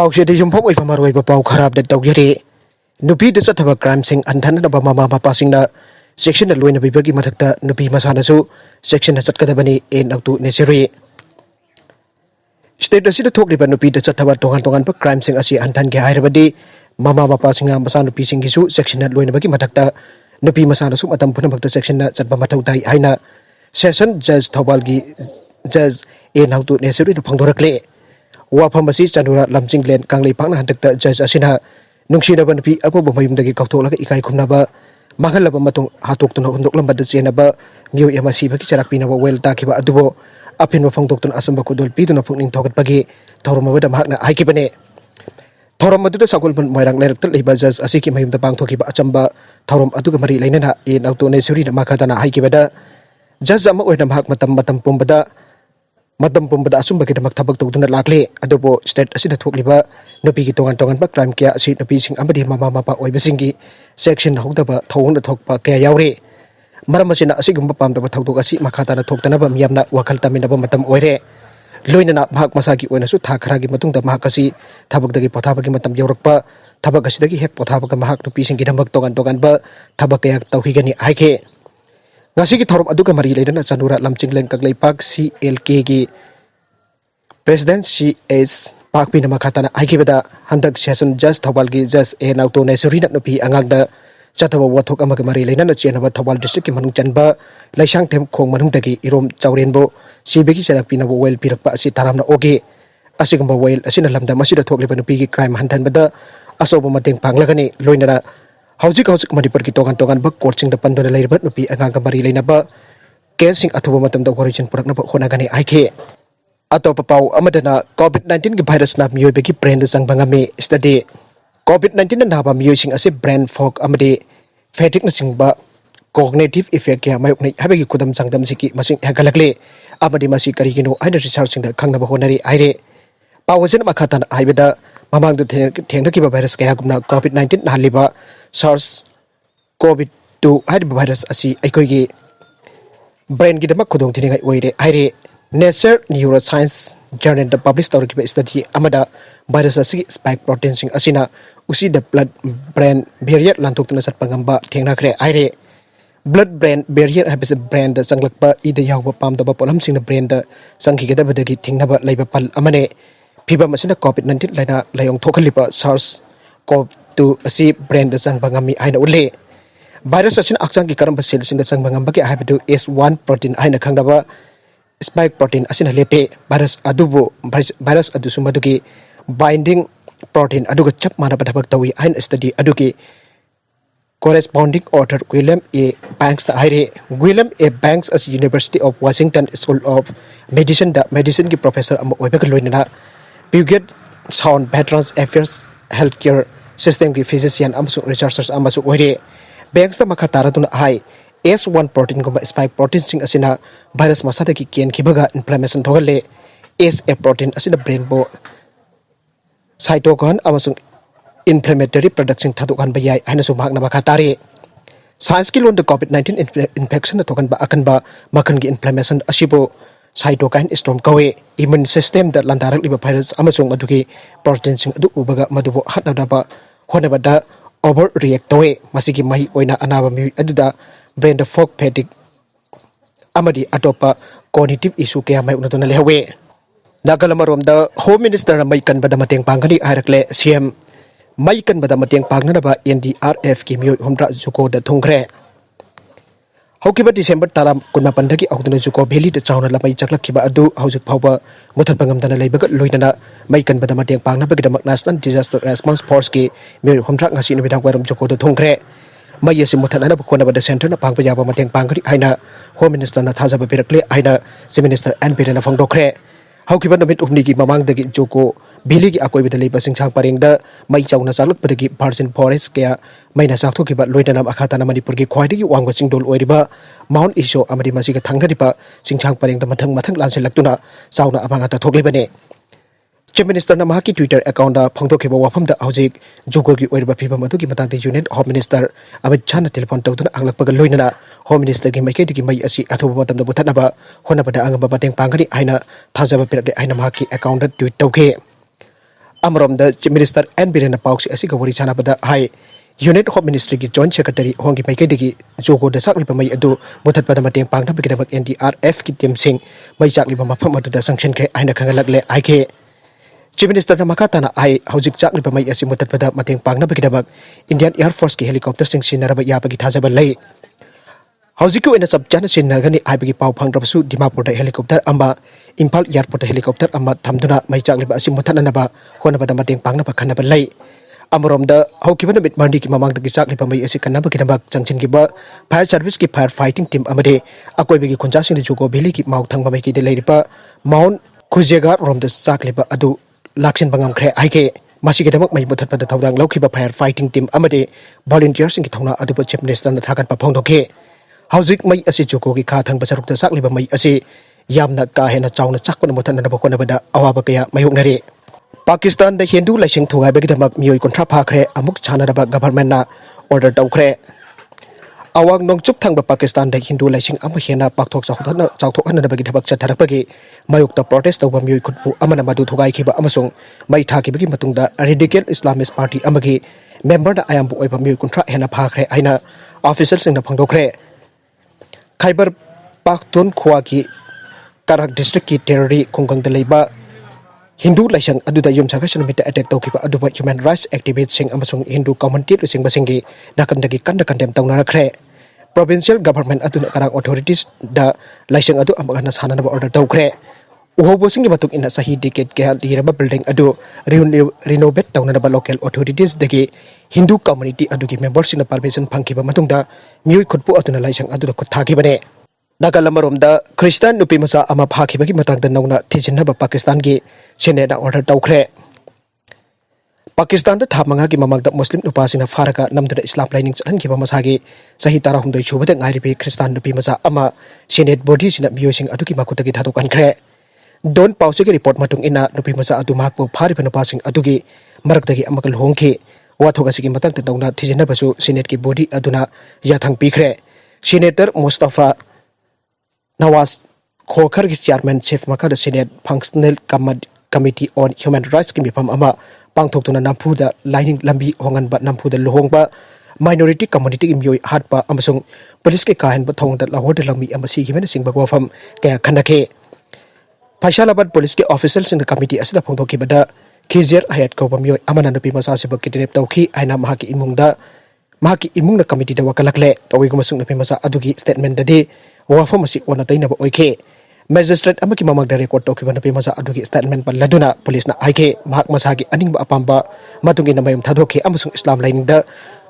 पाउसेदि जुम्फम ओइबा मरोइबा पाउ खराब द तौजरे नुपी द चथबा क्राइम सिंग अंधननबा ममा मपा सिंगना सेक्शन लोइना बिबगी मथक्ता नुपी मसानासु सेक्शन चटकदबनी ए नक्तु नेसेरुई स्टेट असिदा थोकलिबा नुपी द चथबा तोगान तोगान प क्राइम सिंग असी अंधन के हाइरबदी ममा मपा सिंगना मसा नुपी सिंगिसु सेक्शन लोइना बगी मथक्ता नुपी मसानासु मतम पुनमक्ता सेक्शन चटबा मथौ ताई हाइना सेशन जज थौबालगी जज ए नक्तु नेसेरुई न फंगदोरक्ले वाफम असी चनुरा लमचिंगलेन कांगले पांगना हंतक्ता जज असिना नुंगसीनबा नुपी अपोबा मयुमदगी कौथोलगा इकाई खुमनबा मांगलबा मतुंग हातोक्तुना हुंदोकलंबदा चेनबा मियो एमा सिबगी चराकपिनबा वेल ताखिबा अदुबो अफिनबा फंगदोक्तुना असंबा कुदोल पिदुना फुकनिंग थोगतपगी थौरमबदा महकना हाइकिबने थौरम अदुदा सागुलबन मोइरांग लेरक्त लेबा जज असिकी मयुमदा पांगथोकिबा अचंबा थौरम अदुगा मरि लैनना ए नौतोने सुरीना माखादाना हाइकिबदा जज अमा ओइना महक मतम पुंबदा असुंबगीदमक थबक तौदुना लाक्ले अदुबो स्टेट असिदा थोकलिबा नुपीगी तोगान तोगान प क्राइम क्या असि नुपीसिंग अमदि ममा मपा ओइबसिंगी सेक्शन हौदबा थौंगना थोकपा क्या यावरे मरम असिना असिगुम्बा पामदबा थौदोक असि मखाताना थोक्तनबा मियामना वखल तमिनबा मतम ओइरे लोइनना महक मसागी ओइनसु था खरागी मतुंगदा महक असि थबकदगी पोथाबगी मतम यौरकपा थबक असिदगी हेक पोथाबगा महक नुपीसिंगी धमक तोगान तोगान ब थबक क्या तौहिगनी हाइखे ngasi thaurum aduga mari leidana chanura lamchinglen kaglaipak CLK gi president CS pakpi nama khatana aigibada handak session just thobal gi just e nauto nesuri na nupi angangda chatawa wathok amaga mari leidana chenaba thobal district ki manung chanba laisang them khong manung dagi irom chawrenbo sibegi charak pinabo wel pirakpa asi taramna oge asigumba wel asina lamda masida thokliba nupi gi crime hantanbada asobo mateng panglagani loinana हौजिक हौजिक Manipur की तोगान तोगान बक coaching the पंदोना लेरबा नुपी अंगांग मरी लेनबा casing अथुबा मतम the origin पुरकनबा होनागनी आइखे अतोप पाउ अमदना कोविड-19 की virus ना मियोबे की brain the संगबंगमे study कोविड-19 ना नाबा मियोसिंग असे brain fog अमदे फैटिक न सिंगबा कॉग्निटिव इफेक्ट के मायोकनै हाबेगी खुदम संगदम सिकी मसिंग हेगलकले अमदे मसि करिगिनो आइना रिसर्चिंग द खंगनबा होनरी आइरे पावजन मखातन आइबेदा ममांग थेंगनकिबा भाइरस कया गुमना कोविड-19 नालिबा SARS COVID-2 हाइब भाइरस असि अखोइगी ब्रेन गिदमक खुदोंग थिनिंगाइ ओइरे आइरे नेचर न्यूरोसाइंस जर्नल द पब्लिश तौरकिबा स्टडी अमदा भाइरस असि स्पाइक प्रोटीन सिंग असिना उसी द ब्लड ब्रेन बैरियर लांथोक्तुना सटपंगंबा थेंगनाख्रे आइरे ब्लड ब्रेन बैरियर हाइबसे ब्रेन द संगलकपा इद यावबा पामदबा पोलम सिंग ब्रेन द संखिगदबदगी थिंगनबा लैबा पल अमने फिबम असिना COVID-19 लाइना लायोंग थोखलिबा SARS CoV-2 असी ब्रेन द संगबंगमी आइना उले भाइरस असिना अक्चांग की करम सेल सिंग द संगबंगमबगे हाइबदु S1 प्रोटीन आइना खंगदबा स्पाइक प्रोटीन असिना लेपे भाइरस अदुसुमदुगी बाइंडिंग प्रोटीन अदुगा चप मानबा थबक तवी आइन स्टडी अदुगी corresponding author William A. Banks the Ire William A. Banks as University of Washington School of Medicine the medicine की professor am ओइबेक लोइना Puget Sound Veterans Affairs Healthcare System की physician amsu researchers amsu ओइरे Banks the makatara tuna hai S1 protein को spike protein sing asina virus masada की केन खिबगा inflammation थोगले SA protein asina brain bo cytokine amsu inflammatory production थादोकान बयाय आइनसु मागना बखातारे साइंस की लोन द कोविड-19 इन्फेक्शन थोकन बा अकन बा मखन की इन्फ्लेमेशन असिबो साइटोकाइन स्टॉर्म कवे इम्यून सिस्टम द लंदारक लिबा वायरस अमसुंग मदुगी प्रोटीन सिंग अदु उबगा मदुबो हटनबा होनबदा ओवर रिएक्ट तवे मसिगी मही ओइना अनाबा मी अदुदा ब्रेन द फॉग फैटिक अमदी अटोपा कॉग्निटिव इशू के माय उनतोना लेहवे नागलमरोम द होम मिनिस्टर मई कनबदा मतेंग पांगनी आरकले सीएम मई कनबदा मतेंग पांगनबा NDRF की मियो हमरा जुको द थुंग्रे हौकिबा डिसेंबर तारा कुनमा पंदगी औदुना जुको भेली द चाउना लमई चकलखिबा अदु हौजुक फावबा मुथलपंगमदना लेबगा लोइदना मई कनबदा मतेंग पांगनबगिदमक नेशनल डिजास्टर रेस्पॉन्स फोर्स की मियो हमरा ngasi nubidaang warum जुको द थुंग्रे मई असि मुथलना बखोनबा द सेंटर न पांगबा याबा मतेंग पांगरी आइना होम मिनिस्टर न थाजाबा पिरकले आइना चीफ मिनिस्टर एन बिरेन फंगदोखरे हौकिबा नमित उमनी की ममांगदगी जुको बिली की अकोइबद लेबा सिंगछांग पारेंग द मई चाउना चालकपदगी भार्जिन फॉरेस्ट के मैना चाथोकिबा लोइदना अखाताना मणिपुर की ख्वाइदगी वांगबा चिंगदोल ओइरिबा माउंट इशो अमदि मसिगा थांगरिबा सिंगछांग पारेंग द मथंग मथंग लानसेलक्तुना चाउना अमांगा थोकलिबने चीफ मिनिस्टर न माकी ट्विटर अकाउंट दा फंगदोखिबा वाफम द हौजिक जुगो की ओइरिबा फिबम अदुगी मतांग union home minister Amit Shah न टेलीफोन तौदुना आंगलकपगा लोइनना होम मिनिस्टर की मैकेदगी मई असि अथोबा मतम द बुथनबा होनबदा आंगबा मतेंग पांगरी आइना थाजाबा पिरदे आइना माकी अकाउंट ट्वीट तौके Amarom Chief Minister N. Biren Pauks Asiga Wari Chanabada Hai Unit Home Ministry ki Joint Secretary Hongi Paikadigi Jogo the Sakli Pamay Adu Mutat Padamateng Pangna Bikabak NDRF ki Tim Singh Mai Chakli Pamapam to the sanction Kre Aina Kangalagle Ike Chief Minister Namakatana Ai Haujik Chakli Pamay Asimutat Padamateng Pangna Bikabak Indian Air Force ki helicopter Sing Sinaraba Yapagi Tazabale Haujiku in a subjana Sinagani Ibigi Pau Pangrasu Dimapur helicopter Amba Impal Airport helicopter Amba Tamduna Mai Chakli Asimutanaba Honabadamateng Pangna Pakanabalay Amarom the Hokivan bit Mandi Mamang the Gisak Lipamay Asikanaba Kinabak Junction Giba, Fire Service ki Fire Fighting Team Amade, Akoibigi Conjunction the Jugo Billy ki Mount Tangmaki de Ladipa, Mount Kujaga from the Saklipa Adu, Laxin Bangam Kre Ike, Masikitamak may mutat the Tawang Lokiba Fire Fighting Team Amade, volunteers in Kitona Adu Chief Minister the Takat Papondoke. Hauzik may asi Jugo ki Katang Basaruk the Sakliba may asi, Yamna Kahena Chowna Chakwan Mutan and Bokonabada, Awabakaya, Mayunare. Pakistan the Hindu Lashing to Abegdamak Mui Contra Pakre, Amuk Chanaba government na order Daukre. Awang Nong Chuk Tang Pakistan the Hindu Lashing Amahena Paktok Sakutana, Chauto and the Bagitabak Chatarapagi, Mayuk the protest over Mui Kupu Amanamadu Tugai Kiba Amasung, Maitaki Bigi Matunda, a radical Islamist party Amagi, member the Ayambu Eva Mui Contra Hena Pakre Aina, officers in the Pangdokre. Khyber Paktun Kuaki, Karak district ki terrori Kungang the Leba. Hindu Lashang Aduda Yum Sakashan Mita attack Tokipa Aduba human rights activists sing Amasung Hindu community sing Basingi, Nakandagi Kanda Kandem Taunara Kre. Provincial government Aduna Karang authorities the Lashang Adu Amaganas Hanaba order Daukre. Uhobosing Batuk in a Sahi decade Gal Diraba building Adu renovate Taunaba local authorities the Hindu community Adugi members in the permission Pankiba Matunda, Mui Kutpu Atuna Lashang Aduda Kutakibane. Nagalamarom the Christian Nupimasa Amapaki Bagi Matang the Nona Tijinaba Pakistan Gi Senate order Daukre. Pakistan the Tamangaki Mamang the Muslim Nupasina Faraka Nam the Islam linings and Kibamasagi Sahitara Hum the Chuba and Iribi Christian Nupimasa Ama Senate bodies in a musing Aduki Makutaki Tatuk and Kre. Don't Pausiki report Matung ina Nupimasa Adumakpo Paripano passing Adugi Marakagi Amakal Honki Watogasiki Matang the Nona Tijinabasu Senate ki body Aduna Yatang Pikre. Senator Mustafa Nawaz Khorkar's chairman Chief Makada Senate Functional Committee on Human Rights Kimipam Ama Pangtok to Nampuda lining Lambi Hongan but Nampuda Luhongba minority community in Mui Hatpa Amasung Police Kahan but Tong that Lahode Lami Amasi given a sing Bagwafam Kaya Kanake Paishalabad police officials in the committee as the Pontoki Bada Kizir Hayat Kobamio Amanapi Masasiba Kitip Tauki Aina Mahaki Imunda Mahaki Imuna committee the Wakalakle Tawigumasung Pimasa Adugi statement the day Wafamasi on a Tainaba Oike. Magistrate Amaki Mamag the record document Pimasa Adugi statement but Laduna police na Ike Mahak Masagi Aning Apamba Matungi Namayam Tadoke Amasung Islam lining the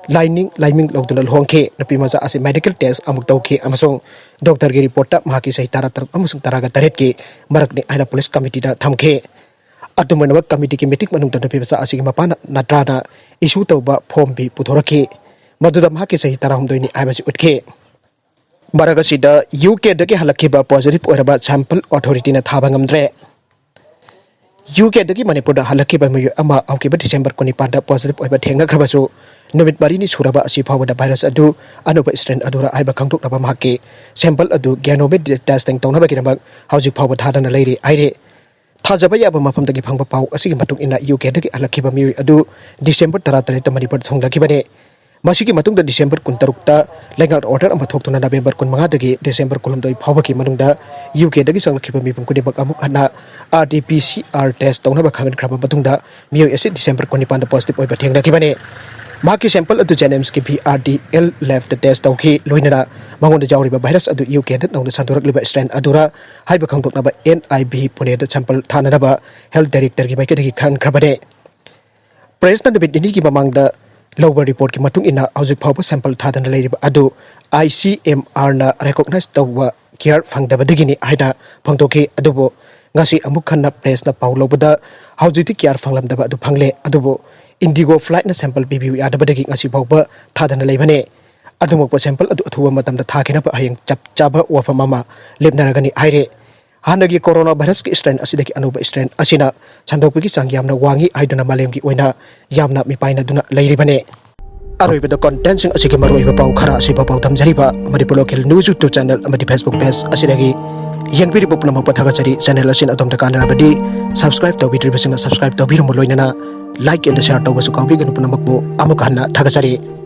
lining Logdunal Honke the Pimasa as a medical test Amuktoke Amasung Dr. Giri Porta Mahaki Saitara Amasung Taraga Taretke Marakni Aina Police Committee da Tamke Atumanawak Committee meeting Manung the Pimasa Asigmapana Nadrana issue Toba Pombi Putorake Maduda Mahaki Saitara Humdoini Ibasi Utke Maragasida UK dagi halakiba positive oraba sample authority na thabangamdre UK dagi Manipur da halakiba mayu ama aukiba December kuni pada positive oiba thengna khabasu numit marini suraba asi phawada virus adu anuba strain adura aiba khangtok naba mahake sample adu genomic testing tongna bagiramak hauji phawba thadana leiri aire thajaba yaba mafam dagi phangba pau asigi matung ina UK dagi halakiba mayu adu December 33 ta Manipur thonglakibane Masiki matung da December 16 lengal order ama thoktu na November 15 dagi December 16 phawbaki manungda UK dagi sanglakiba mipum kudibak amuk ana RT-PCR test tongna ba khagan khraba matungda miyo acid December 15 da positive oiba thengna kibane maki sample adu Janems ki PRDL left the test tawki loinana mangonda jawriba virus adu UK da nongna sandorak liba strain adura haiba khangtok na ba NIB pune da sample thana ba health director ki maike dagi khan khrabade president bit ni ki mamang da lower report ki matung ina hauzik phawba sample thadana leiriba adu ICMR na recognize tawwa care phangdaba digini aina phangtoki adubo ngasi amuk khanna press na paulo bada haujiti care phanglamdaba adu phangle adubo Indigo flight na sample BBU adaba dagi ngasi phawba thadana leibane adumok sample adu athuwa matamda thakina pa hayang chaba wafa mama lepnaragani aire Hanagi coronavirus ki strain asidaki anuba strain asina chandokpigi sang yamna wangi aiduna malemgi oina yamna mipaina duna leiribane aroibada content sing asigi maroiba pau khara asiba pau tamjariba Manipur local news YouTube channel amadi Facebook page asidagi Yengpiribo punamakpa thagachari channel asin adom takanarabadi subscribe tawbidribasina subscribe tawbirumo loinana like and share tawbasu kawbiganu punamakbo amuka hanna thagachari.